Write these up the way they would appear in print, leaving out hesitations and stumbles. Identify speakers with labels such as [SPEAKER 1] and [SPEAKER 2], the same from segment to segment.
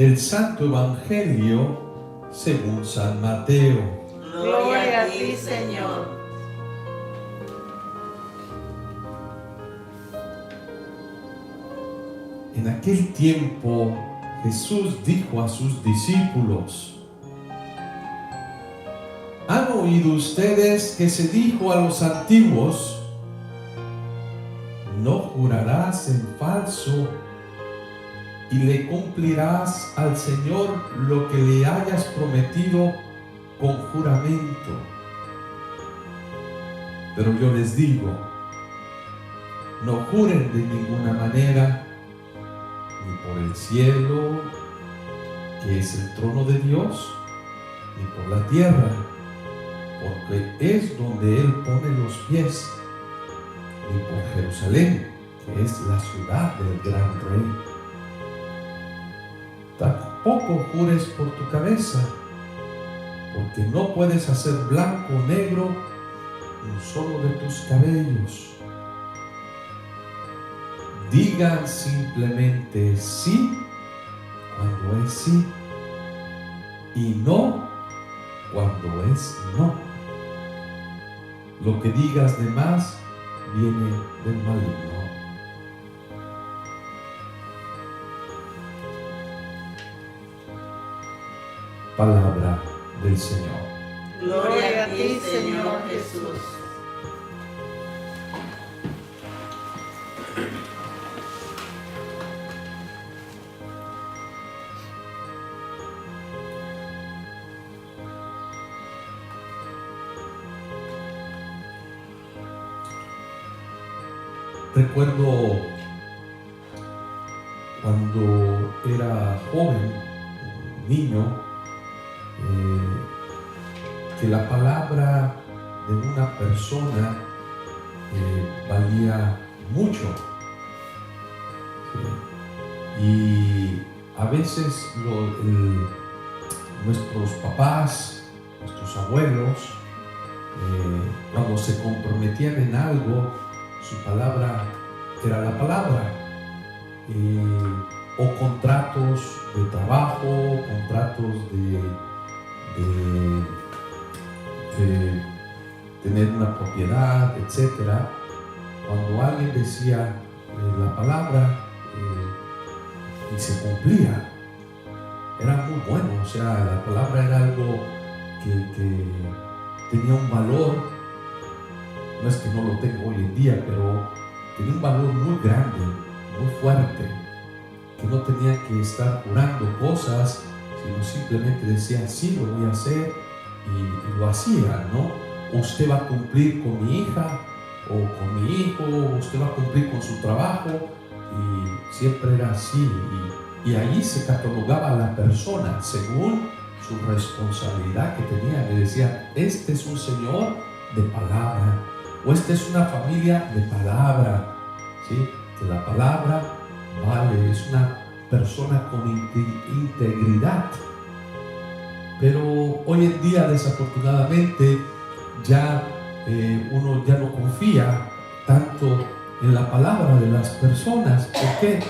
[SPEAKER 1] del Santo Evangelio según San Mateo.
[SPEAKER 2] Gloria a ti, Señor.
[SPEAKER 1] En aquel tiempo Jesús dijo a sus discípulos: ¿han oído ustedes que se dijo a los antiguos: no jurarás en falso y le cumplirás al Señor lo que le hayas prometido con juramento? Pero yo les digo, no juren de ninguna manera, ni por el cielo, que es el trono de Dios, ni por la tierra, porque es donde Él pone los pies, ni por Jerusalén, que es la ciudad del gran rey. Tampoco jures por tu cabeza, porque no puedes hacer blanco o negro un solo de tus cabellos. Digan simplemente sí cuando es sí y no cuando es no. Lo que digas de más viene del maligno. Palabra del Señor.
[SPEAKER 2] Gloria a ti, Señor Jesús.
[SPEAKER 1] Recuerdo cuando era joven, niño, que la palabra de una persona valía mucho. ¿Sí? Y a veces nuestros papás, nuestros abuelos, cuando se comprometían en algo, su palabra era la palabra. O contratos de trabajo, contratos de tener una propiedad, etcétera. Cuando alguien decía la palabra y se cumplía, era muy bueno. O sea, la palabra era algo que tenía un valor. No es que no lo tenga hoy en día, pero tenía un valor muy grande, muy fuerte, que no tenía que estar jurando cosas, sino simplemente decía, sí, lo voy a hacer, y lo hacía, ¿no? Usted va a cumplir con mi hija, o con mi hijo, usted va a cumplir con su trabajo, y siempre era así, y ahí se catalogaba a la persona según su responsabilidad que tenía. Le decía, este es un señor de palabra, o esta es una familia de palabra, ¿sí? Que la palabra vale, es una persona con integridad. Pero hoy en día, desafortunadamente, ya uno ya no confía tanto en la palabra de las personas. ¿Por qué?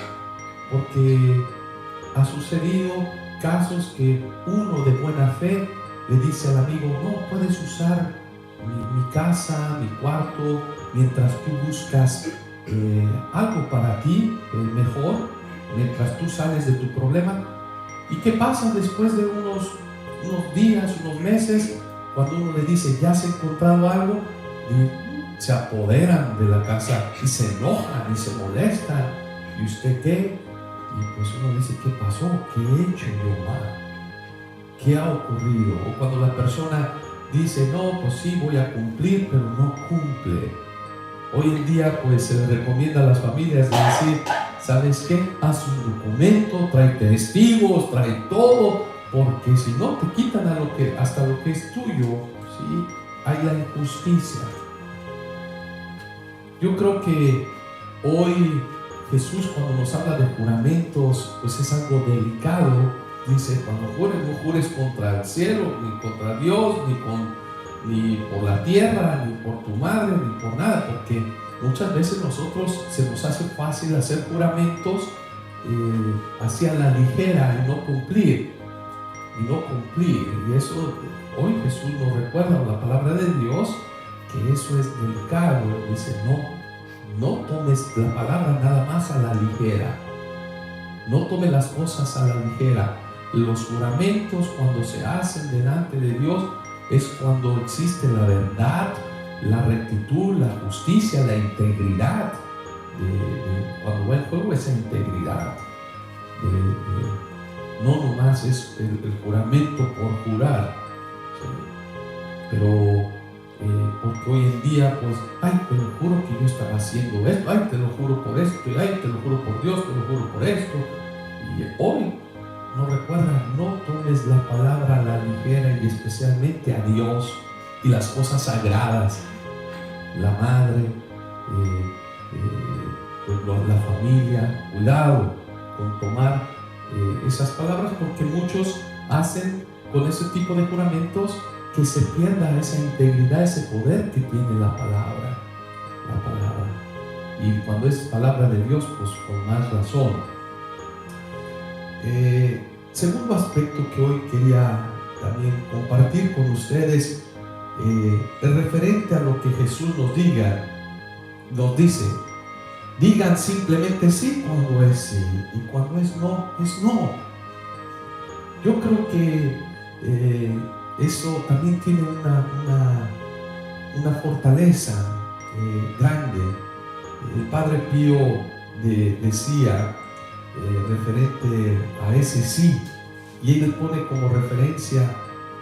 [SPEAKER 1] Porque ha sucedido casos que uno de buena fe le dice al amigo, no, puedes usar mi casa, mi cuarto, mientras tú buscas algo para ti mejor, mientras tú sales de tu problema. ¿Y qué pasa después de unos días, unos meses, cuando uno le dice, ya has encontrado algo? Y se apoderan de la casa y se enojan y se molestan. ¿Y usted qué? Y pues uno dice, ¿qué pasó? ¿Qué he hecho yo mal? ¿Qué ha ocurrido? O cuando la persona dice, no, pues sí, voy a cumplir, pero no cumple. Hoy en día, pues se le recomienda a las familias decir, ¿sabes qué? Haz un documento, trae testigos, trae todo, porque si no te quitan hasta lo que es tuyo, ¿sí? Hay la injusticia. Yo creo que hoy Jesús, cuando nos habla de juramentos, pues es algo delicado. Dice, cuando jures, no jures contra el cielo, ni contra Dios, ni por la tierra, ni por tu madre, ni por nada, porque muchas veces nosotros se nos hace fácil hacer juramentos hacía la ligera y no cumplir. Y eso hoy Jesús nos recuerda en la palabra de Dios que eso es delicado. Dice, no tomes la palabra nada más a la ligera. No tomes las cosas a la ligera. Los juramentos, cuando se hacen delante de Dios, es cuando existe la verdad, la rectitud, la justicia, la integridad. Cuando va en juego esa integridad. No nomás es el juramento por jurar, ¿sí? Pero porque hoy en día, pues, ay, te lo juro que yo estaba haciendo esto, ay, te lo juro por esto, ay, te lo juro por Dios, te lo juro por esto. Y hoy nos recuerda, no tomes la palabra a la ligera, y especialmente a Dios y las cosas sagradas, la madre, la familia. Cuidado con tomar esas palabras, porque muchos hacen con ese tipo de juramentos que se pierda esa integridad, ese poder que tiene la palabra. Y cuando es palabra de Dios, pues con más razón. Segundo aspecto que hoy quería también compartir con ustedes, es referente a lo que Jesús nos dice. Digan simplemente sí cuando es sí, y cuando es no, es no. Yo creo que eso también tiene una fortaleza grande. El Padre Pío decía referente a ese sí, y él pone como referencia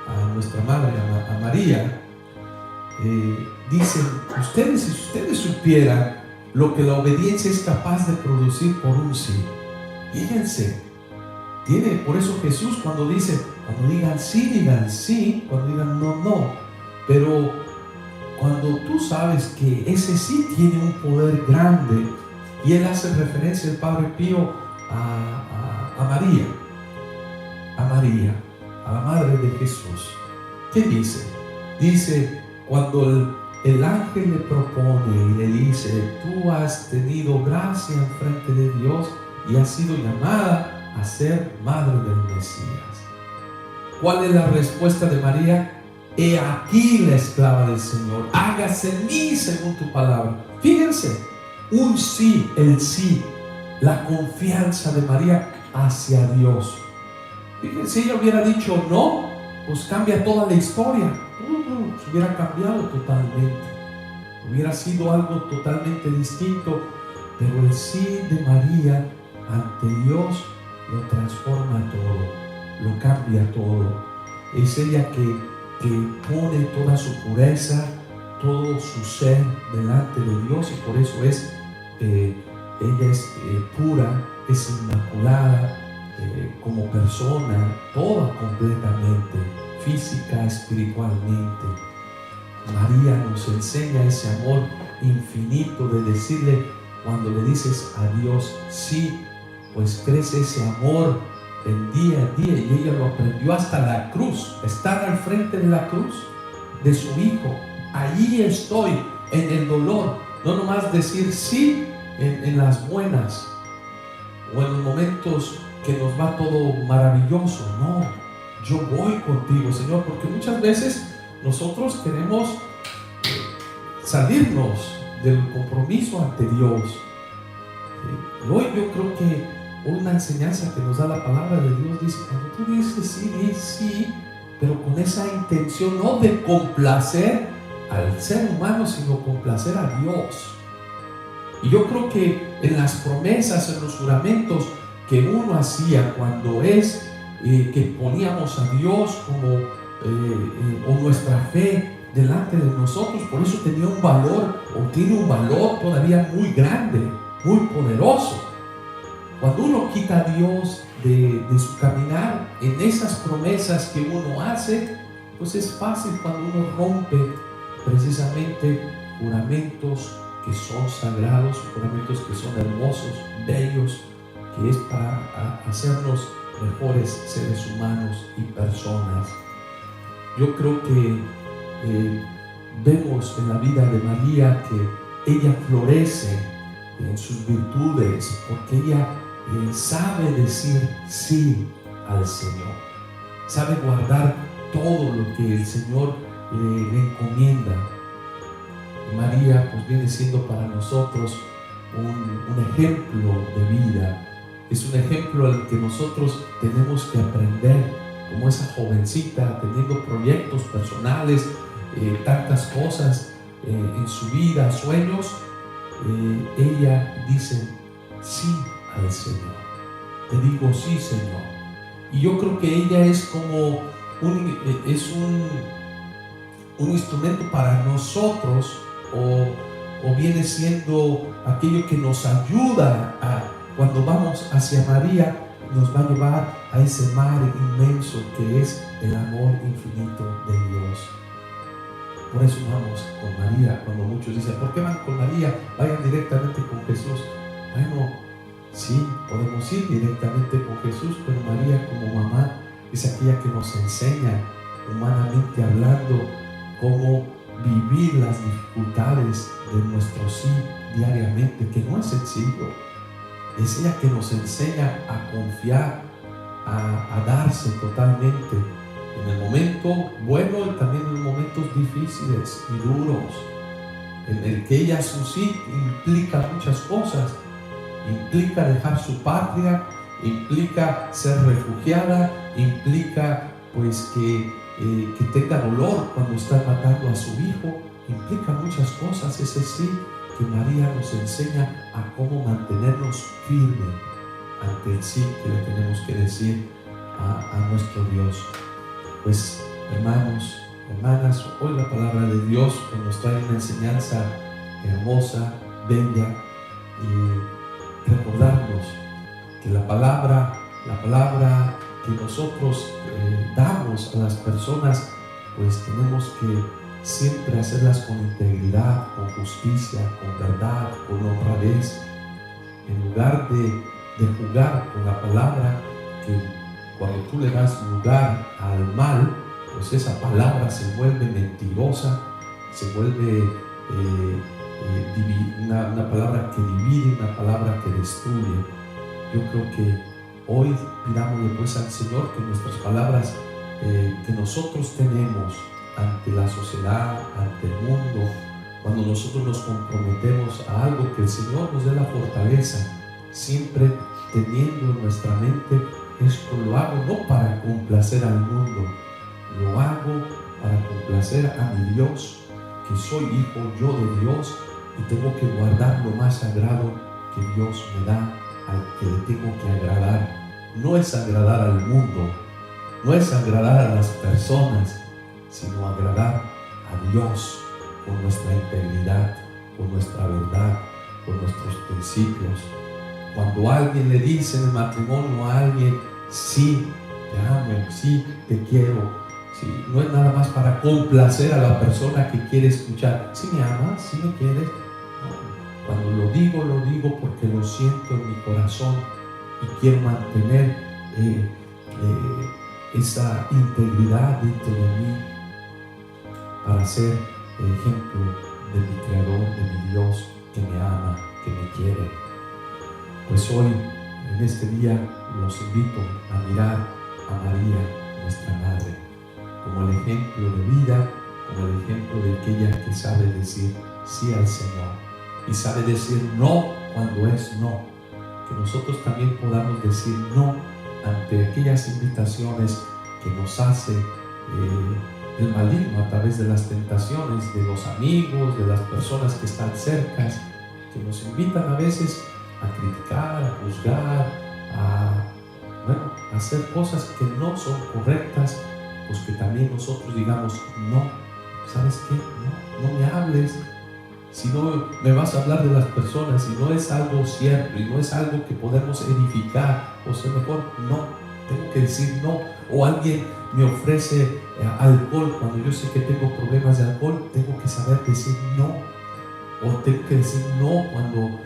[SPEAKER 1] a nuestra madre, a María. Dicen, si ustedes supieran lo que la obediencia es capaz de producir por un sí. Fíjense, por eso Jesús cuando digan sí, cuando digan no. Pero cuando tú sabes que ese sí tiene un poder grande, y él hace referencia, el Padre Pío, a María, a la madre de Jesús. ¿Qué dice? Dice, cuando el ángel le propone y le dice, tú has tenido gracia en frente de Dios y has sido llamada a ser madre del Mesías. ¿Cuál es la respuesta de María? He aquí la esclava del Señor, hágase en mí según tu palabra. Fíjense, un sí, el sí, la confianza de María hacia Dios. Fíjense, si ella hubiera dicho no, pues cambia toda la historia. Se hubiera cambiado totalmente, hubiera sido algo totalmente distinto. Pero el sí de María ante Dios lo transforma todo, lo cambia todo. Es ella que pone toda su pureza, todo su ser delante de Dios, y por eso ella es pura, es inmaculada como persona, toda completamente, física, espiritualmente. María nos enseña ese amor infinito de decirle, cuando le dices a Dios sí, pues crece ese amor en día a día, y ella lo aprendió hasta la cruz, estar al frente de la cruz de su Hijo. Allí estoy en el dolor, no nomás decir sí en las buenas o en los momentos que nos va todo maravilloso. No, yo voy contigo, Señor, porque muchas veces nosotros queremos salirnos del compromiso ante Dios. Hoy yo creo que una enseñanza que nos da la palabra de Dios dice, cuando tú dices sí, di sí, pero con esa intención no de complacer al ser humano, sino complacer a Dios. Y yo creo que en las promesas, en los juramentos que uno hacía cuando que poníamos a Dios como o nuestra fe delante de nosotros, por eso tenía un valor, o tiene un valor todavía muy grande, muy poderoso. Cuando uno quita a Dios de su caminar en esas promesas que uno hace, pues es fácil cuando uno rompe precisamente juramentos que son sagrados, juramentos que son hermosos, bellos, que es para hacernos mejores seres humanos y personas. Yo creo que vemos en la vida de María que ella florece en sus virtudes, porque ella sabe decir sí al Señor, sabe guardar todo lo que el Señor le encomienda. Y María pues viene siendo para nosotros un ejemplo de vida. Es un ejemplo al que nosotros tenemos que aprender, como esa jovencita teniendo proyectos personales, tantas cosas en su vida, sueños. Ella dice sí al Señor. Te digo sí, Señor. Y yo creo que ella es como un instrumento para nosotros, o viene siendo aquello que nos ayuda cuando vamos hacia María, nos va a llevar a ese mar inmenso que es el amor infinito de Dios. Por eso vamos con María. Cuando muchos dicen, ¿por qué van con María? Vayan directamente con Jesús. Bueno, sí, podemos ir directamente con Jesús, pero María como mamá es aquella que nos enseña, humanamente hablando, cómo vivir las dificultades de nuestro sí diariamente, que no es sencillo. Es ella que nos enseña a confiar, a darse totalmente en el momento bueno y también en los momentos difíciles y duros, en el que ella su sí implica muchas cosas. Implica dejar su patria, implica ser refugiada, implica pues que tenga dolor cuando está matando a su hijo, implica muchas cosas. Ese sí que María nos enseña a cómo mantenernos firmes ante el sí que le tenemos que decir a nuestro Dios. Pues hermanos, hermanas, hoy la palabra de Dios nos trae una enseñanza hermosa, bella, y recordarnos que la palabra que nosotros damos a las personas, pues tenemos que siempre hacerlas con integridad, con justicia, con verdad, con honradez, en lugar de jugar con la palabra, que cuando tú le das lugar al mal, pues esa palabra se vuelve mentirosa, se vuelve una palabra que divide, una palabra que destruye. Yo creo que hoy pidámosle pues al Señor que nuestras palabras que nosotros tenemos ante la sociedad, ante el mundo, cuando nosotros nos comprometemos a algo, que el Señor nos dé la fortaleza, siempre teniendo en nuestra mente: esto lo hago no para complacer al mundo, lo hago para complacer a mi Dios, que soy hijo yo de Dios y tengo que guardar lo más sagrado que Dios me da, al que le tengo que agradar. No es agradar al mundo, no es agradar a las personas, sino agradar a Dios con nuestra integridad, con nuestra verdad, con nuestros principios. Cuando alguien le dice en el matrimonio a alguien: sí, te amo, sí, te quiero, sí, no es nada más para complacer a la persona que quiere escuchar. ¿Sí me amas? ¿Sí me quieres? No. Cuando lo digo porque lo siento en mi corazón y quiero mantener esa integridad dentro de mí para ser el ejemplo de mi Creador, de mi Dios, que me ama, que me quiere. Pues hoy, en este día, los invito a mirar a María, nuestra Madre, como el ejemplo de vida, como el ejemplo de aquella que sabe decir sí al Señor y sabe decir no cuando es no. Que nosotros también podamos decir no ante aquellas invitaciones que nos hace el maligno a través de las tentaciones de los amigos, de las personas que están cerca, que nos invitan a veces a criticar, a juzgar, a hacer cosas que no son correctas. Pues que también nosotros digamos: no, ¿sabes qué? No me hables. Si no me vas a hablar de las personas, si no es algo cierto y no es algo que podemos edificar, o sea, mejor no, tengo que decir no. O alguien me ofrece alcohol cuando yo sé que tengo problemas de alcohol, tengo que saber decir no. O tengo que decir no cuando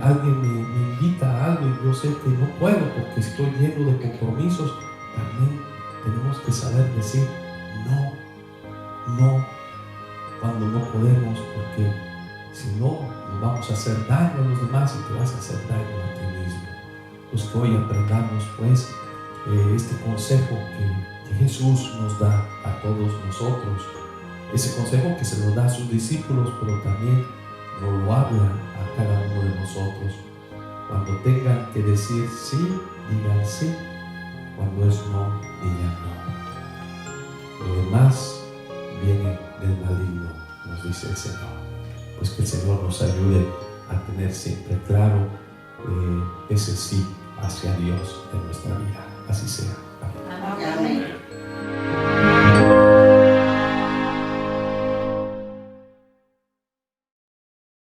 [SPEAKER 1] alguien me invita a algo y yo sé que no puedo porque estoy lleno de compromisos. También tenemos que saber decir no cuando no podemos, porque si no, nos vamos a hacer daño a los demás y te vas a hacer daño a ti mismo. pues que hoy aprendamos pues este consejo que Jesús nos da a todos nosotros. Ese consejo que se lo da a sus discípulos, pero también nos lo habla a cada uno de nosotros. Cuando tengan que decir sí, digan sí. Cuando es no, digan no. Lo demás viene del maligno, nos dice el Señor. Pues que el Señor nos ayude a tener siempre claro ese sí hacia Dios en nuestra vida. Así sea. Amén.
[SPEAKER 2] Amén.